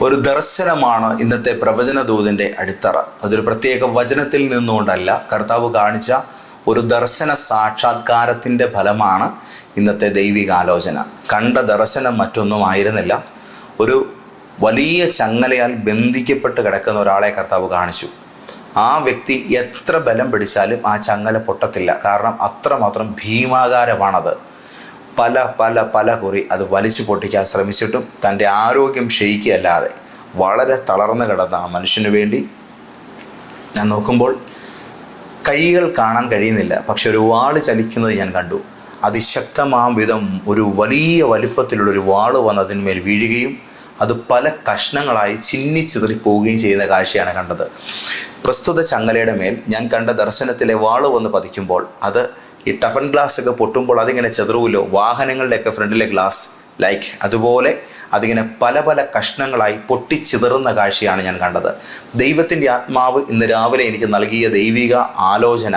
ഒരു ദർശനമാണ് ഇന്നത്തെ പ്രവചന ദൂതിൻ്റെ അടിത്തറ. അതൊരു പ്രത്യേക വചനത്തിൽ നിന്നുകൊണ്ടല്ല, കർത്താവ് കാണിച്ച ഒരു ദർശന സാക്ഷാത്കാരത്തിൻ്റെ ഫലമാണ് ഇന്നത്തെ ദൈവികാലോചന. കണ്ട ദർശനം മറ്റൊന്നും ആയിരുന്നില്ല. ഒരു വലിയ ചങ്ങലയാൽ ബന്ധിക്കപ്പെട്ട് കിടക്കുന്ന ഒരാളെ കർത്താവ് കാണിച്ചു. ആ വ്യക്തി എത്ര ബലം പിടിച്ചാലും ആ ചങ്ങല പൊട്ടത്തില്ല. കാരണം അത്രമാത്രം ഭീമാകാരമാണത്. പല പല പല കുറി അത് വലിച്ചു പൊട്ടിക്കാൻ ശ്രമിച്ചിട്ടും തൻ്റെ ആരോഗ്യം ക്ഷയിക്കുകയല്ലാതെ വളരെ തളർന്നു കിടന്ന ആ മനുഷ്യന് വേണ്ടി ഞാൻ നോക്കുമ്പോൾ കൈകൾ കാണാൻ കഴിയുന്നില്ല, പക്ഷെ ഒരു വാള് ചലിക്കുന്നത് ഞാൻ കണ്ടു. അതിശക്തമാം വിധം ഒരു വലിയ വലിപ്പത്തിലുള്ളൊരു വാള് വന്ന് അതിന്മേൽ വീഴുകയും അത് പല കഷ്ണങ്ങളായി ചിന്നിച്ചിതറിപ്പോവുകയും ചെയ്യുന്ന കാഴ്ചയാണ് കണ്ടത്. പ്രസ്തുത ചങ്ങലയുടെ മേൽ ഞാൻ കണ്ട ദർശനത്തിലെ വാള് വന്ന് പതിക്കുമ്പോൾ അത് ഈ ടഫൻ ഗ്ലാസ് ഒക്കെ പൊട്ടുമ്പോൾ അതിങ്ങനെ ചെതറുമല്ലോ, വാഹനങ്ങളുടെയൊക്കെ ഫ്രണ്ടിലെ ഗ്ലാസ് അതുപോലെ അതിങ്ങനെ പല പല കഷ്ണങ്ങളായി പൊട്ടിച്ചിതറുന്ന കാഴ്ചയാണ് ഞാൻ കണ്ടത്. ദൈവത്തിൻ്റെ ആത്മാവ് ഇന്ന് രാവിലെ എനിക്ക് നൽകിയ ദൈവിക ആലോചന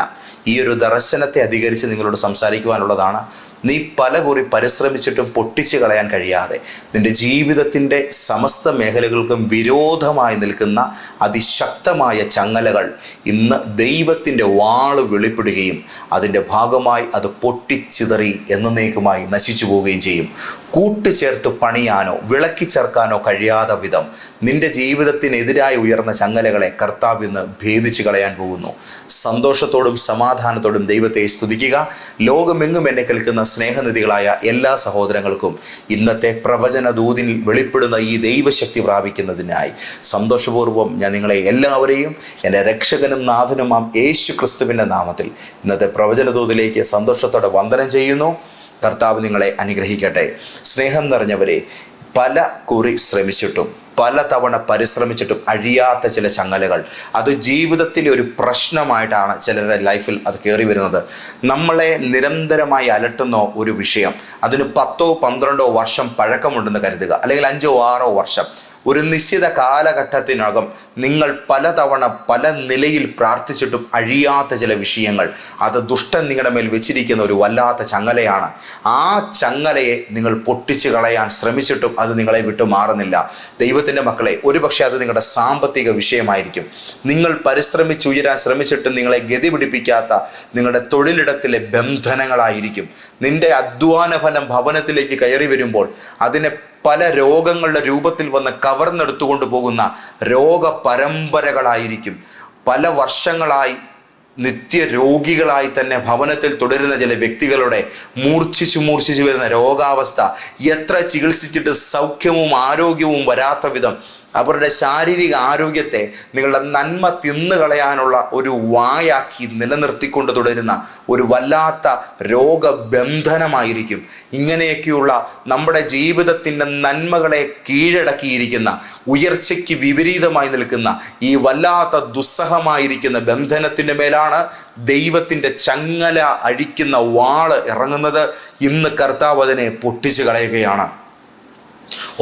ഈ ഒരു ദർശനത്തെ അധികരിച്ച് നിങ്ങളോട് സംസാരിക്കുവാനുള്ളതാണ്. നീ പല കുറി പരിശ്രമിച്ചിട്ടും പൊട്ടിച്ചു കളയാൻ കഴിയാതെ നിൻ്റെ ജീവിതത്തിൻ്റെ സമസ്ത മേഖലകൾക്കും വിരോധമായി നിൽക്കുന്ന അതിശക്തമായ ചങ്ങലകൾ ഇന്ന് ദൈവത്തിൻ്റെ വാള് വെളിപ്പെടുകയും അതിൻ്റെ ഭാഗമായി അത് പൊട്ടിച്ചിതറി എന്നേക്കുമായി നശിച്ചു പോവുകയും ചെയ്യും. കൂട്ടുചേർത്ത് പണിയാനോ വിളക്കി ചേർക്കാനോ കഴിയാത്ത വിധം നിന്റെ ജീവിതത്തിനെതിരായി ഉയർന്ന ചങ്ങലകളെ കർത്താവ് ഇന്ന് ഭേദിച്ചു കളയാൻ പോകുന്നു. സന്തോഷത്തോടും സമാധാനത്തോടും ദൈവത്തെ സ്തുതിക്കുക. ലോകമെങ്ങും എന്നെ കേൾക്കുന്ന സ്നേഹനിധികളായ എല്ലാ സഹോദരങ്ങൾക്കും ഇന്നത്തെ പ്രവചന ദൂതിൽ വെളിപ്പെടുന്ന ഈ ദൈവശക്തി പ്രാപിക്കുന്നതിനായി സന്തോഷപൂർവ്വം ഞാൻ നിങ്ങളെ എല്ലാവരെയും എൻ്റെ രക്ഷകനും നാഥനുമാം യേശു ക്രിസ്തുവിൻ്റെ നാമത്തിൽ ഇന്നത്തെ പ്രവചന ദൂതിലേക്ക് സന്തോഷത്തോടെ വന്ദനം ചെയ്യുന്നു. കർത്താവ് നിങ്ങളെ അനുഗ്രഹിക്കട്ടെ. സ്നേഹം നിറഞ്ഞവരെ, പല കുറി ശ്രമിച്ചിട്ടും പല തവണ പരിശ്രമിച്ചിട്ടും അഴിയാത്ത ചില ചങ്ങലകൾ, അത് ജീവിതത്തിലെ ഒരു പ്രശ്നമായിട്ടാണ് ചിലരുടെ ലൈഫിൽ അത് കയറി വരുന്നത്. നമ്മളെ നിരന്തരമായി അലട്ടുന്ന ഒരു വിഷയം, അതിന് 10-12 വർഷം പഴക്കമുണ്ടെന്ന് കരുതുക, അല്ലെങ്കിൽ 5-6 വർഷം. ഒരു നിശ്ചിത കാലഘട്ടത്തിനകം നിങ്ങൾ പലതവണ പല നിലയിൽ പ്രാർത്ഥിച്ചിട്ടും അഴിയാത്ത ചില വിഷയങ്ങൾ, അത് ദുഷ്ടൻ നിങ്ങളുടെ മേൽ വെച്ചിരിക്കുന്ന ഒരു വല്ലാത്ത ചങ്ങലയാണ്. ആ ചങ്ങലയെ നിങ്ങൾ പൊട്ടിച്ചു കളയാൻ ശ്രമിച്ചിട്ടും അത് നിങ്ങളെ വിട്ടു മാറുന്നില്ല. ദൈവത്തിൻ്റെ മക്കളെ, ഒരുപക്ഷെ അത് നിങ്ങളുടെ സാമ്പത്തിക വിഷയമായിരിക്കും. നിങ്ങൾ പരിശ്രമിച്ചുയരാൻ ശ്രമിച്ചിട്ടും നിങ്ങളെ ഗതി പിടിപ്പിക്കാത്ത നിങ്ങളുടെ തൊഴിലിടത്തിലെ ബന്ധനങ്ങളായിരിക്കും. നിന്റെ അധ്വാന ഫലം ഭവനത്തിലേക്ക് കയറി വരുമ്പോൾ അതിനെ പല രോഗങ്ങളുടെ രൂപത്തിൽ വന്ന് കവർന്നെടുത്തുകൊണ്ട് പോകുന്ന രോഗപരമ്പരകളായിരിക്കും. പല വർഷങ്ങളായി നിത്യരോഗികളായി തന്നെ ഭവനത്തിൽ തുടരുന്ന ചില വ്യക്തികളുടെ മൂർച്ഛിച്ചു വരുന്ന രോഗാവസ്ഥ, എത്ര ചികിത്സിച്ചിട്ട് സൗഖ്യവും ആരോഗ്യവും വരാത്ത വിധം അവരുടെ ശാരീരിക ആരോഗ്യത്തെ നിങ്ങളുടെ നന്മ തിന്നുകളയാനുള്ള ഒരു വായാക്കി നിലനിർത്തിക്കൊണ്ട് തുടരുന്ന ഒരു വല്ലാത്ത രോഗബന്ധനമായിരിക്കും. ഇങ്ങനെയൊക്കെയുള്ള നമ്മുടെ ജീവിതത്തിൻ്റെ നന്മകളെ കീഴടക്കിയിരിക്കുന്ന, ഉയർച്ചയ്ക്ക് വിപരീതമായി നിൽക്കുന്ന ഈ വല്ലാത്ത ദുസ്സഹമായിരിക്കുന്ന ബന്ധനത്തിൻ്റെ മേലാണ് ദൈവത്തിൻ്റെ ചങ്ങല അഴിക്കുന്ന വാള് ഇറങ്ങുന്നത്. ഇന്ന് കർത്താവ് അതിനെ പൊട്ടിച്ചു കളയുകയാണ്.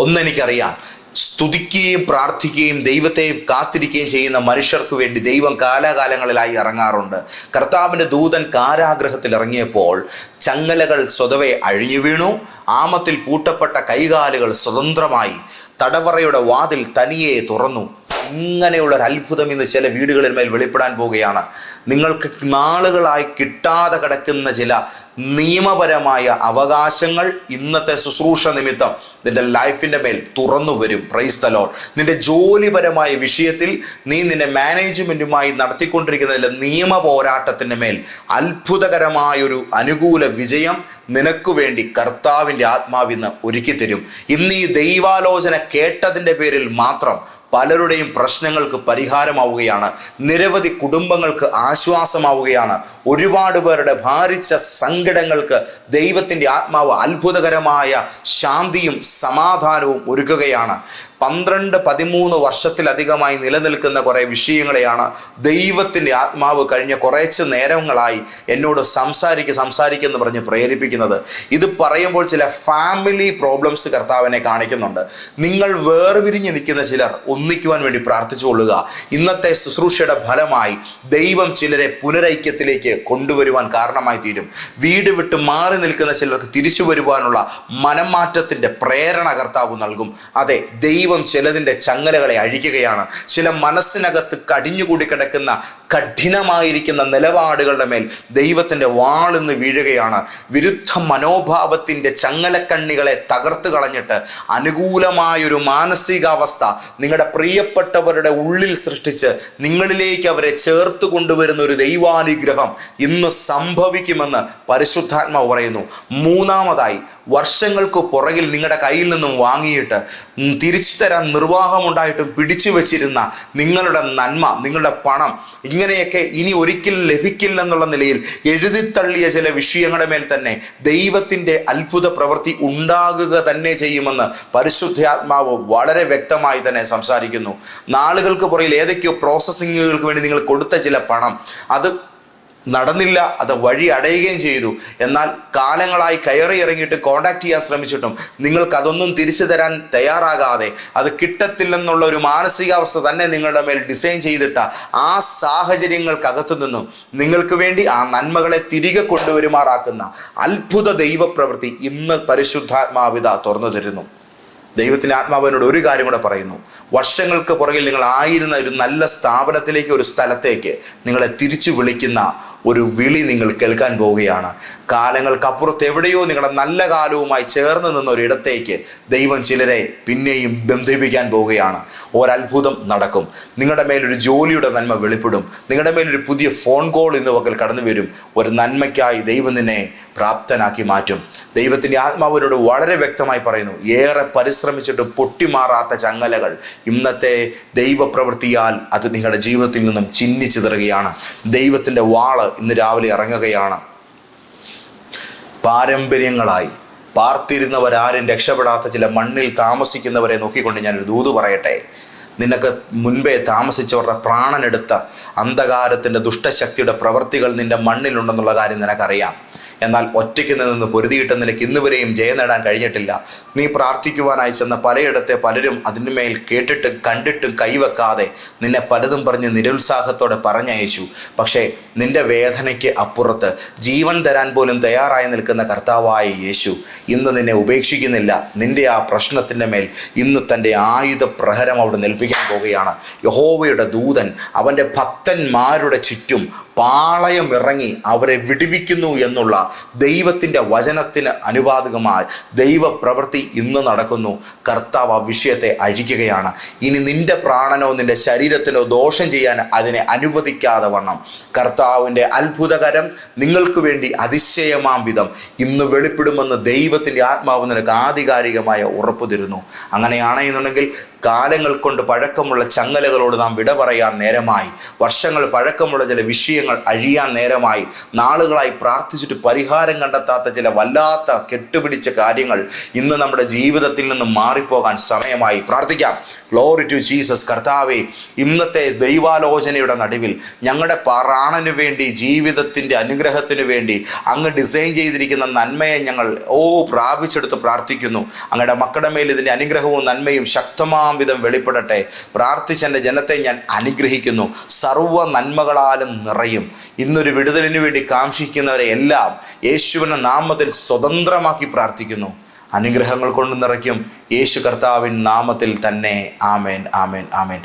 ഒന്നെനിക്കറിയാം, സ്തുതിക്കുകയും പ്രാർത്ഥിക്കുകയും ദൈവത്തെയും കാത്തിരിക്കുകയും ചെയ്യുന്ന മനുഷ്യർക്ക് വേണ്ടി ദൈവം കാലാകാലങ്ങളിലായി ഇറങ്ങാറുണ്ട്. കർത്താവിൻ്റെ ദൂതൻ കാരാഗൃഹത്തിൽ ഇറങ്ങിയപ്പോൾ ചങ്ങലകൾ സ്വതവേ അഴിഞ്ഞു വീണു. ആമത്തിൽ പൂട്ടപ്പെട്ട കൈകാലുകൾ സ്വതന്ത്രമായി. തടവറയുടെ വാതിൽ തനിയെ തുറന്നു. ഇങ്ങനെയുള്ളൊരു അത്ഭുതം ഇന്ന് ചില വീടുകളിൽ മേൽ വെളിപ്പെടാൻ പോവുകയാണ്. നിങ്ങൾക്ക് നാളുകളായി കിട്ടാതെ കിടക്കുന്ന ചില നിയമപരമായ അവകാശങ്ങൾ ഇന്നത്തെ ശുശ്രൂഷ നിമിത്തം നിന്റെ ലൈഫിൻ്റെ മേൽ തുറന്നു വരും. Praise the Lord. നിന്റെ ജോലിപരമായ വിഷയത്തിൽ നീ നിന്റെ മാനേജ്മെൻറ്റുമായി നടത്തിക്കൊണ്ടിരിക്കുന്ന നിയമ പോരാട്ടത്തിൻ്റെ മേൽ അത്ഭുതകരമായൊരു അനുകൂല വിജയം നിനക്കു വേണ്ടി കർത്താവിൻ്റെ ആത്മാവിന്ന് ഒരുക്കി തരും. ഇന്ന് ഈ ദൈവാലോചന കേട്ടതിൻ്റെ പേരിൽ മാത്രം പലരുടെയും പ്രശ്നങ്ങൾക്ക് പരിഹാരമാവുകയാണ്. നിരവധി കുടുംബങ്ങൾക്ക് ആശ്വാസമാവുകയാണ്. ഒരുപാട് പേരുടെ ഭാരിച്ച സങ്കടങ്ങൾക്ക് ദൈവത്തിൻ്റെ ആത്മാവ് അത്ഭുതകരമായ ശാന്തിയും സമാധാനവും ഒരുക്കുകയാണ്. 12-13 വർഷത്തിലധികമായി നിലനിൽക്കുന്ന കുറേ വിഷയങ്ങളെയാണ് ദൈവത്തിൻ്റെ ആത്മാവ് കഴിഞ്ഞ കുറച്ച് നേരങ്ങളായി എന്നോട് സംസാരിക്കെന്ന് പറഞ്ഞ് പ്രേരിപ്പിക്കുന്നത്. ഇത് പറയുമ്പോൾ ചില ഫാമിലി പ്രോബ്ലംസ് കർത്താവിനെ കാണിക്കുന്നുണ്ട്. നിങ്ങൾ വേർപിരിഞ്ഞ് നിൽക്കുന്ന ചിലർ ഒന്നിക്കുവാൻ വേണ്ടി പ്രാർത്ഥിച്ചുകൊള്ളുക. ഇന്നത്തെ ശുശ്രൂഷയുടെ ഫലമായി ദൈവം ചിലരെ പുനരൈക്യത്തിലേക്ക് കൊണ്ടുവരുവാൻ കാരണമായി തീരും. വീട് വിട്ട് മാറി നിൽക്കുന്ന ചിലർക്ക് തിരിച്ചു വരുവാനുള്ള മനംമാറ്റത്തിൻ്റെ പ്രേരണ കർത്താവ് നൽകും. അതെ, ദൈവം ദൈവം ചിലതിൻ്റെ ചങ്ങലകളെ അഴിക്കുകയാണ്. ചില മനസ്സിനകത്ത് കടിഞ്ഞുകൂടി കിടക്കുന്ന കഠിനമായിരിക്കുന്ന നിലപാടുകളുടെ മേൽ ദൈവത്തിൻ്റെ വാളിന്ന് വീഴുകയാണ്. വിരുദ്ധ മനോഭാവത്തിൻ്റെ ചങ്ങലക്കണ്ണികളെ തകർത്ത് കളഞ്ഞിട്ട് അനുകൂലമായൊരു മാനസികാവസ്ഥ നിങ്ങളുടെ പ്രിയപ്പെട്ടവരുടെ ഉള്ളിൽ സൃഷ്ടിച്ച് നിങ്ങളിലേക്ക് അവരെ ചേർത്ത് കൊണ്ടുവരുന്ന ഒരു ദൈവാനുഗ്രഹം ഇന്ന് സംഭവിക്കുമെന്ന് പരിശുദ്ധാത്മാവ് പറയുന്നു. മൂന്നാമതായി, വർഷങ്ങൾക്ക് പുറകിൽ നിങ്ങളുടെ കയ്യിൽ നിന്നും വാങ്ങിയിട്ട് തിരിച്ചു തരാൻ നിർവാഹമുണ്ടായിട്ടും പിടിച്ചു വച്ചിരുന്ന നിങ്ങളുടെ നന്മ, നിങ്ങളുടെ പണം, ഇങ്ങനെയൊക്കെ ഇനി ഒരിക്കലും ലഭിക്കില്ലെന്നുള്ള നിലയിൽ എഴുതിത്തള്ളിയ ചില വിഷയങ്ങളുടെ മേൽ തന്നെ ദൈവത്തിൻ്റെ അത്ഭുത പ്രവൃത്തി ഉണ്ടാകുക തന്നെ ചെയ്യുമെന്ന് പരിശുദ്ധാത്മാവ് വളരെ വ്യക്തമായി തന്നെ സംസാരിക്കുന്നു. നാളുകൾക്ക് പുറകിൽ ഏതൊക്കെയോ പ്രോസസ്സിങ്ങുകൾക്ക് വേണ്ടി നിങ്ങൾ കൊടുത്ത ചില പണം അത് നടന്നില്ല, അത് വഴി അടയുകയും ചെയ്തു. എന്നാൽ കാലങ്ങളായി കയറി ഇറങ്ങിയിട്ട് കോണ്ടാക്ട് ചെയ്യാൻ ശ്രമിച്ചിട്ടും നിങ്ങൾക്ക് അതൊന്നും തിരിച്ചു തരാൻ തയ്യാറാകാതെ അത് കിട്ടത്തില്ലെന്നുള്ള ഒരു മാനസികാവസ്ഥ തന്നെ നിങ്ങളുടെ മേൽ ഡിസൈൻ ചെയ്തിട്ട ആ സാഹചര്യങ്ങൾക്കകത്തു നിന്നും നിങ്ങൾക്ക് വേണ്ടി ആ നന്മകളെ തിരികെ കൊണ്ടുവരുമാറാക്കുന്ന അത്ഭുത ദൈവപ്രവൃത്തി ഇന്ന് പരിശുദ്ധാത്മാവിത തുറന്നു തരുന്നു. ദൈവത്തിൻ്റെ ആത്മാവിനോട് ഒരു കാര്യം കൂടെ പറയുന്നു. വർഷങ്ങൾക്ക് പുറകിൽ നിങ്ങൾ ആയിരുന്ന ഒരു നല്ല സ്ഥാപനത്തിലേക്ക്, ഒരു സ്ഥലത്തേക്ക് നിങ്ങളെ തിരിച്ചു വിളിക്കുന്ന ഒരു വിളി നിങ്ങൾ കേൾക്കാൻ പോവുകയാണ്. കാലങ്ങൾക്കപ്പുറത്ത് എവിടെയോ നിങ്ങളുടെ നല്ല കാലവുമായി ചേർന്ന് നിന്ന ഒരിടത്തേക്ക് ദൈവം ചിലരെ പിന്നെയും ബന്ധിപ്പിക്കാൻ പോവുകയാണ്. ഒരത്ഭുതം നടക്കും. നിങ്ങളുടെ മേലൊരു ജോലിയുടെ നന്മ വെളിപ്പെടും. നിങ്ങളുടെ മേലൊരു പുതിയ ഫോൺ കോൾ ഇന്ന് പകൽ കടന്നു വരും. ഒരു നന്മയ്ക്കായി ദൈവം നിന്നെ പ്രാപ്തനാക്കി മാറ്റും. ദൈവത്തിൻ്റെ ആത്മാവിനോട് വളരെ വ്യക്തമായി പറയുന്നു, ഏറെ പരിശ്രമിച്ചിട്ട് പൊട്ടിമാറാത്ത ചങ്ങലകൾ ഇന്നത്തെ ദൈവപ്രവൃത്തിയാൽ അത് നിങ്ങളുടെ ജീവിതത്തിൽ നിന്നും ചിന്നിച്ചിതറുകയാണ്. ദൈവത്തിൻ്റെ വാള് ഇന്ന് രാവിലെ ഇറങ്ങുകയാണ്. പാരമ്പര്യങ്ങളായി പാർത്തിരുന്നവരാരും രക്ഷപ്പെടാത്ത ചില മണ്ണിൽ താമസിക്കുന്നവരെ നോക്കിക്കൊണ്ട് ഞാനൊരു ദൂത് പറയട്ടെ. നിനക്ക് മുൻപേ താമസിച്ചവരുടെ പ്രാണനെടുത്ത അന്ധകാരത്തിൻ്റെ ദുഷ്ടശക്തിയുടെ പ്രവൃത്തികൾ നിന്റെ മണ്ണിലുണ്ടെന്നുള്ള കാര്യം നിനക്കറിയാം. എന്നാൽ ഒറ്റയ്ക്ക് നിന്ന് പൊരുതിയിട്ട് നിനക്ക് ഇന്നുവരെയും ജയം നേടാൻ കഴിഞ്ഞിട്ടില്ല. നീ പ്രാർത്ഥിക്കുവാനായി ചെന്ന പലയിടത്തെ പലരും അതിന്മേൽ കേട്ടിട്ടും കണ്ടിട്ടും കൈവെക്കാതെ നിന്നെ പലതും പറഞ്ഞ് നിരുത്സാഹത്തോടെ പറഞ്ഞയച്ചു. പക്ഷേ നിന്റെ വേദനയ്ക്ക് അപ്പുറത്ത് ജീവൻ തരാൻ പോലും തയ്യാറായി നിൽക്കുന്ന കർത്താവായ യേശു ഇന്ന് നിന്നെ ഉപേക്ഷിക്കുന്നില്ല. നിന്റെ ആ പ്രശ്നത്തിൻ്റെ മേൽ ഇന്ന് തൻ്റെ ആയുധ പ്രഹരം അവിടെ നിൽപ്പിക്കാൻ പോവുകയാണ്. യഹോവയുടെ ദൂതൻ അവൻ്റെ ഭക്തന്മാരുടെ ചുറ്റും പാളയം ഇറങ്ങി അവരെ വിടുവിക്കുന്നു എന്നുള്ള ദൈവത്തിൻ്റെ വചനത്തിന് അനുപാതികമായി ദൈവപ്രവൃത്തി ഇന്ന് നടക്കുന്നു. കർത്താവ് ആ വിഷയത്തെ അഴിക്കുകയാണ്. ഇനി നിന്റെ പ്രാണനോ നിന്റെ ശരീരത്തിനോ ദോഷം ചെയ്യാൻ അതിനെ അനുവദിക്കാതെ വണ്ണം കർത്താവിൻ്റെ അത്ഭുതകരം നിങ്ങൾക്ക് വേണ്ടി അതിശയമാം വിധം ഇന്ന് വെളിപ്പെടുമെന്ന് ദൈവത്തിൻ്റെ ആത്മാവ് നിനക്ക് ആധികാരികമായ ഉറപ്പ് തരുന്നു. അങ്ങനെയാണെന്നുണ്ടെങ്കിൽ കാലങ്ങൾ കൊണ്ട് പഴക്കമുള്ള ചങ്ങലകളോട് നാം വിട പറയാൻ നേരമായി. വർഷങ്ങൾ പഴക്കമുള്ള ചില വിഷയങ്ങൾ അഴിയാൻ നേരമായി. നാളുകളായി പ്രാർത്ഥിച്ചിട്ട് പരിഹാരം കണ്ടെത്താത്ത ചില വല്ലാത്ത കെട്ടുപിടിച്ച കാര്യങ്ങൾ ഇന്ന് നമ്മുടെ ജീവിതത്തിൽ നിന്ന് മാറിപ്പോകാൻ സമയമായി. പ്രാർത്ഥിക്കാം. Glory to Jesus. കർത്താവേ, ഇന്നത്തെ ദൈവാലോചനയുടെ നടുവിൽ ഞങ്ങളുടെ പ്രാണനു വേണ്ടി, ജീവിതത്തിൻ്റെ അനുഗ്രഹത്തിനു വേണ്ടി അങ്ങ് ഡിസൈൻ ചെയ്തിരിക്കുന്ന നന്മയെ ഞങ്ങൾ പ്രാപിച്ചെടുത്ത് പ്രാർത്ഥിക്കുന്നു. അങ്ങയുടെ മക്കളുടെ മേൽ ഇതിൻ്റെ അനുഗ്രഹവും നന്മയും ശക്തമാം വിധം വെളിപ്പെടട്ടെ. പ്രാർത്ഥിച്ചെൻ്റെ ജനത്തെ ഞാൻ അനുഗ്രഹിക്കുന്നു. സർവ്വ നന്മകളാലും നിറയും. ഇന്നൊരു വിടുതലിന് വേണ്ടി കാംക്ഷിക്കുന്നവരെ എല്ലാം യേശുവിൻ്റെ നാമത്തിൽ സ്വതന്ത്രമാക്കി പ്രാർത്ഥിക്കുന്നു. അനുഗ്രഹങ്ങൾ കൊണ്ട് നിറയ്ക്കും യേശു കർത്താവിൻ നാമത്തിൽ തന്നെ. ആമേൻ, ആമേൻ, ആമേൻ.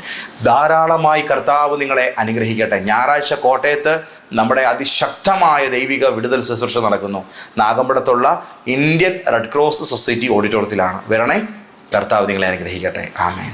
ധാരാളമായി കർത്താവ് നിങ്ങളെ അനുഗ്രഹിക്കട്ടെ. ഞായറാഴ്ച കോട്ടയത്ത് നമ്മുടെ അതിശക്തമായ ദൈവിക വിടുതൽ ശുശ്രൂഷ നടക്കുന്നു. നാഗമ്പടത്തുള്ള ഇന്ത്യൻ റെഡ് ക്രോസ് സൊസൈറ്റി ഓഡിറ്റോറിയത്തിലാണ്. വരണേ. കർത്താവ് നിങ്ങളെ അനുഗ്രഹിക്കട്ടെ. ആമേൻ.